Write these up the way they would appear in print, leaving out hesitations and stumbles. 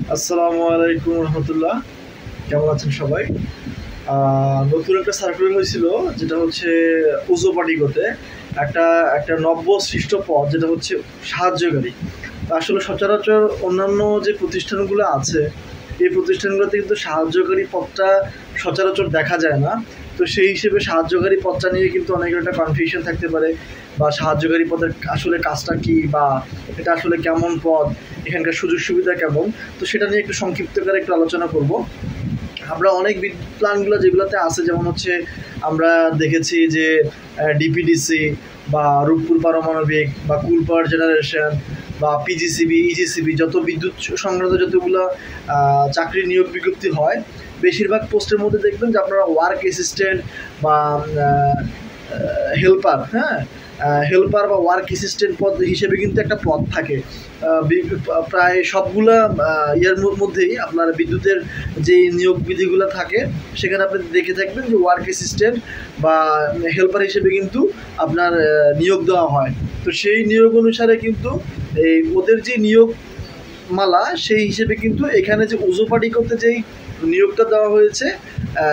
আসসালামু আলাইকুম রহমতুল্লাহ। কেমন আছেন সবাই? নতুন একটা সার্কুলার হয়েছিল, যেটা হচ্ছে উজু পার্টি করতে একটা একটা নব্য সৃষ্ট পদ, যেটা হচ্ছে সাহায্যকারী। তো আসলে সচরাচর অন্যান্য যে প্রতিষ্ঠানগুলো আছে, এই প্রতিষ্ঠানগুলোতে কিন্তু সাহায্যকারী পদটা সচরাচর দেখা যায় না। তো সেই হিসেবে সাহায্যকারী পদটা নিয়ে কিন্তু অনেকের একটা কনফিউশন থাকতে পারে, বা সাহায্যকারী পদের আসলে কাজটা কি, বা এটা আসলে কেমন পদ, এখানকার সুযোগ সুবিধা কেমন। তো সেটা নিয়ে একটু সংক্ষিপ্ত করে একটু আলোচনা করব। আমরা অনেক বিদ্যুৎ প্ল্যান্টগুলো যেগুলোতে আছে, যেমন হচ্ছে আমরা দেখেছি যে ডিপিডিসি বা রূপপুর পারমাণবিক বা কুল পাওয়ার জেনারেশন বা পিজিসিবি, ইজিসিবি, যত বিদ্যুৎ সংক্রান্ত যতগুলো চাকরি নিয়োগ বিজ্ঞপ্তি হয়, বেশিরভাগ পোস্টের মধ্যে দেখবেন যে আপনারা ওয়ার্ক অ্যাসিস্ট্যান্ট বা হেল্পার, হ্যাঁ, হেল্পার বা ওয়ার্ক অ্যাসিস্ট্যান্ট পদ হিসেবে কিন্তু একটা পদ থাকে। প্রায় সবগুলা ইয়ার মধ্যেই আপনার বিদ্যুতের যে নিয়োগ বিধিগুলো থাকে, সেখানে আপনি দেখে থাকবেন যে ওয়ার্ক অ্যাসিস্ট্যান্ট বা হেল্পার হিসেবে কিন্তু আপনার নিয়োগ দেওয়া হয়। তো সেই নিয়োগ অনুসারে কিন্তু এই ওদের যে নিয়োগ মালা, সেই হিসেবে কিন্তু এখানে যে উজু পার্টি করতে যেই নিয়োগটা দেওয়া হয়েছে,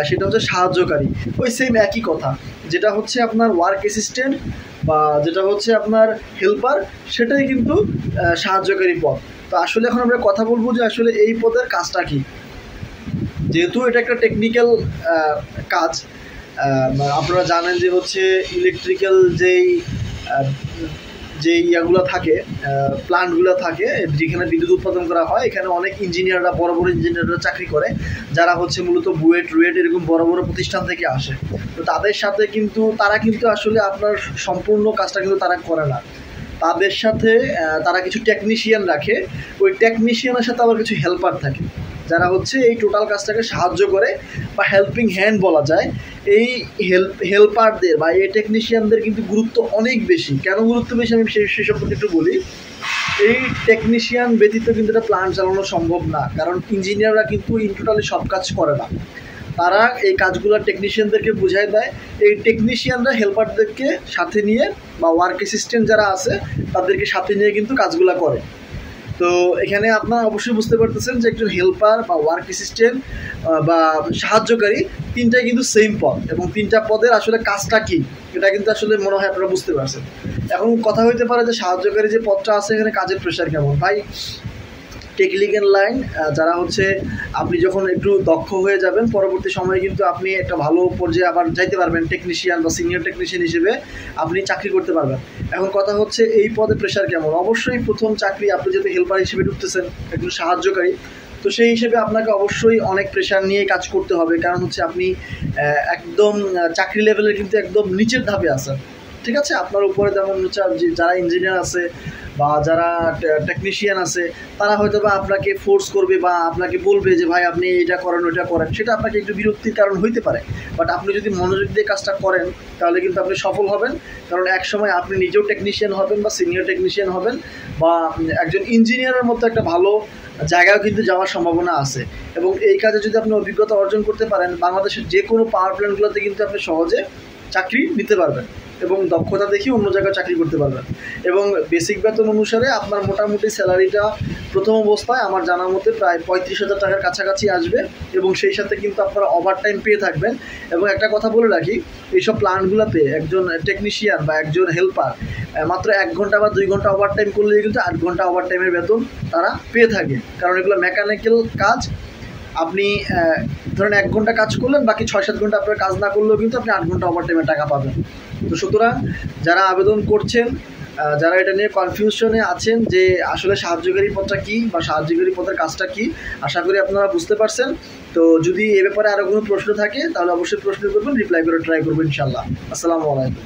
সেটা হচ্ছে সাহায্যকারী। ওই সেম একই কথা, যেটা হচ্ছে আপনার ওয়ার্ক অ্যাসিস্ট্যান্ট বা যেটা হচ্ছে আপনার হেল্পার, সেটাই কিন্তু সাহায্যকারী পদ। তো আসলে এখন আমরা কথা বলবো যে আসলে এই পদের কাজটা কি। যেহেতু এটা একটা টেকনিক্যাল কাজ, আপনারা জানেন যে হচ্ছে ইলেকট্রিক্যাল যেই যে ইয়াগুলো থাকে, প্ল্যান্টগুলো থাকে যেখানে বিদ্যুৎ উৎপাদন করা হয়, এখানে অনেক ইঞ্জিনিয়াররা, বড় বড় ইঞ্জিনিয়াররা চাকরি করে, যারা হচ্ছে মূলত বুয়েট রুয়েট এরকম বড় বড় প্রতিষ্ঠান থেকে আসে। তো তাদের সাথে কিন্তু তারা কিন্তু আসলে আপনার সম্পূর্ণ কাজটা কিন্তু তারা করে না। তাদের সাথে তারা কিছু টেকনিশিয়ান রাখে, ওই টেকনিশিয়ানের সাথে আবার কিছু হেল্পার থাকে, যারা হচ্ছে এই টোটাল কাজটাকে সাহায্য করে বা হেল্পিং হ্যান্ড বলা যায়। এই হেল্পারদের বা এই টেকনিশিয়ানদের কিন্তু গুরুত্ব অনেক বেশি। কেন গুরুত্ব বেশি আমি সেই সম্পর্কে একটু বলি। এই টেকনিশিয়ান ব্যতীত কিন্তু এটা প্ল্যান্ট চালানো সম্ভব না, কারণ ইঞ্জিনিয়াররা কিন্তু ইন টোটালি সব কাজ করে না। তারা এই কাজগুলো টেকনিশিয়ানদেরকে বুঝাই দেয়, এই টেকনিশিয়ানরা হেল্পারদেরকে সাথে নিয়ে বা ওয়ার্ক অ্যাসিস্ট্যান্ট যারা আছে তাদেরকে সাথে নিয়ে কিন্তু কাজগুলো করে। তো এখানে আপনারা অবশ্যই বুঝতে পারতেছেন যে একজন হেল্পার বা ওয়ার্ক অ্যাসিস্ট্যান্ট বা সাহায্যকারী, তিনটাই কিন্তু সেম পদ, এবং তিনটা পদের আসলে কাজটা কী এটা কিন্তু আসলে মনে হয় আপনারা বুঝতে পারছেন। এখন কথা হইতে পারে যে সাহায্যকারী যে পদটা আছে, এখানে কাজের প্রেশার কেমন। ভাই, টেকনিক্যাল লাইন, যারা হচ্ছে আপনি যখন একটু দক্ষ হয়ে যাবেন, পরবর্তী সময়ে কিন্তু আপনি একটা ভালো পর্যায়ে আবার যাইতে পারবেন, টেকনিশিয়ান বা সিনিয়র টেকনিশিয়ান হিসেবে আপনি চাকরি করতে পারবেন। এখন কথা হচ্ছে এই পদে প্রেশার কেমন। অবশ্যই প্রথম চাকরি, আপনি যেহেতু হেল্পার হিসেবে ঢুকতেছেন, একজন সাহায্যকারী, তো সেই হিসেবে আপনাকে অবশ্যই অনেক প্রেশার নিয়ে কাজ করতে হবে, কারণ হচ্ছে আপনি একদম চাকরি লেভেলের কিন্তু একদম নিচের ধাপে আছেন। ঠিক আছে, আপনার উপরে যেমন হচ্ছে যারা ইঞ্জিনিয়ার আছে বা যারা টেকনিশিয়ান আছে, তারা হয়তো বা আপনাকে ফোর্স করবে বা আপনাকে বলবে যে ভাই আপনি এটা করেন ওইটা করেন, সেটা আপনাকে একটু বিরক্তির কারণ হইতে পারে। বাট আপনি যদি মনোযোগ দিয়ে কাজটা করেন, তাহলে কিন্তু আপনি সফল হবেন, কারণ এক সময় আপনি নিজেও টেকনিশিয়ান হবেন বা সিনিয়র টেকনিশিয়ান হবেন, বা একজন ইঞ্জিনিয়ারের মতো একটা ভালো জায়গায় কিন্তু যাওয়ার সম্ভাবনা আছে। এবং এই কাজে যদি আপনি অভিজ্ঞতা অর্জন করতে পারেন, বাংলাদেশের যে কোনো পাওয়ার প্ল্যান্টগুলোতে কিন্তু আপনি সহজে চাকরি নিতে পারবেন এবং দক্ষতা দেখিয়ে অন্য জায়গায় চাকরি করতে পারবেন। এবং বেসিক বেতন অনুসারে আপনার মোটামুটি স্যালারিটা প্রথম অবস্থায় আমার জানা মতে প্রায় 35,000 টাকার কাছাকাছি আসবে, এবং সেই সাথে কিন্তু আপনারা ওভারটাইম পেয়ে থাকবেন। এবং একটা কথা বলে রাখি, এইসব প্ল্যান্টগুলোতে একজন টেকনিশিয়ান বা একজন হেল্পার মাত্র 1 ঘন্টা বা 2 ঘন্টা ওভারটাইম করলেই কিন্তু 8 ঘন্টা ওভারটাইমের বেতন তারা পেয়ে থাকে, কারণ এগুলো মেকানিক্যাল কাজ। আপনি ধরেন 1 ঘন্টা কাজ করলেন, বাকি 6-7 ঘন্টা আপনার কাজ না করলেও কিন্তু আপনি 8 ঘন্টা ওভারটাইমের টাকা পাবেন। তো সুতরাং যারা আবেদন করছেন, যারা এটা নিয়ে কনফিউশনে আছেন যে আসলে সাহায্যকারী পদটা কী বা সাহায্যকারী পদের কাজটা কী, আশা করি আপনারা বুঝতে পারছেন। তো যদি এ ব্যাপারে আরও কোনো প্রশ্ন থাকে, তাহলে অবশ্যই প্রশ্ন করবেন, রিপ্লাই করে ট্রাই করবেন ইনশাল্লাহ। আসসালামু আলাইকুম।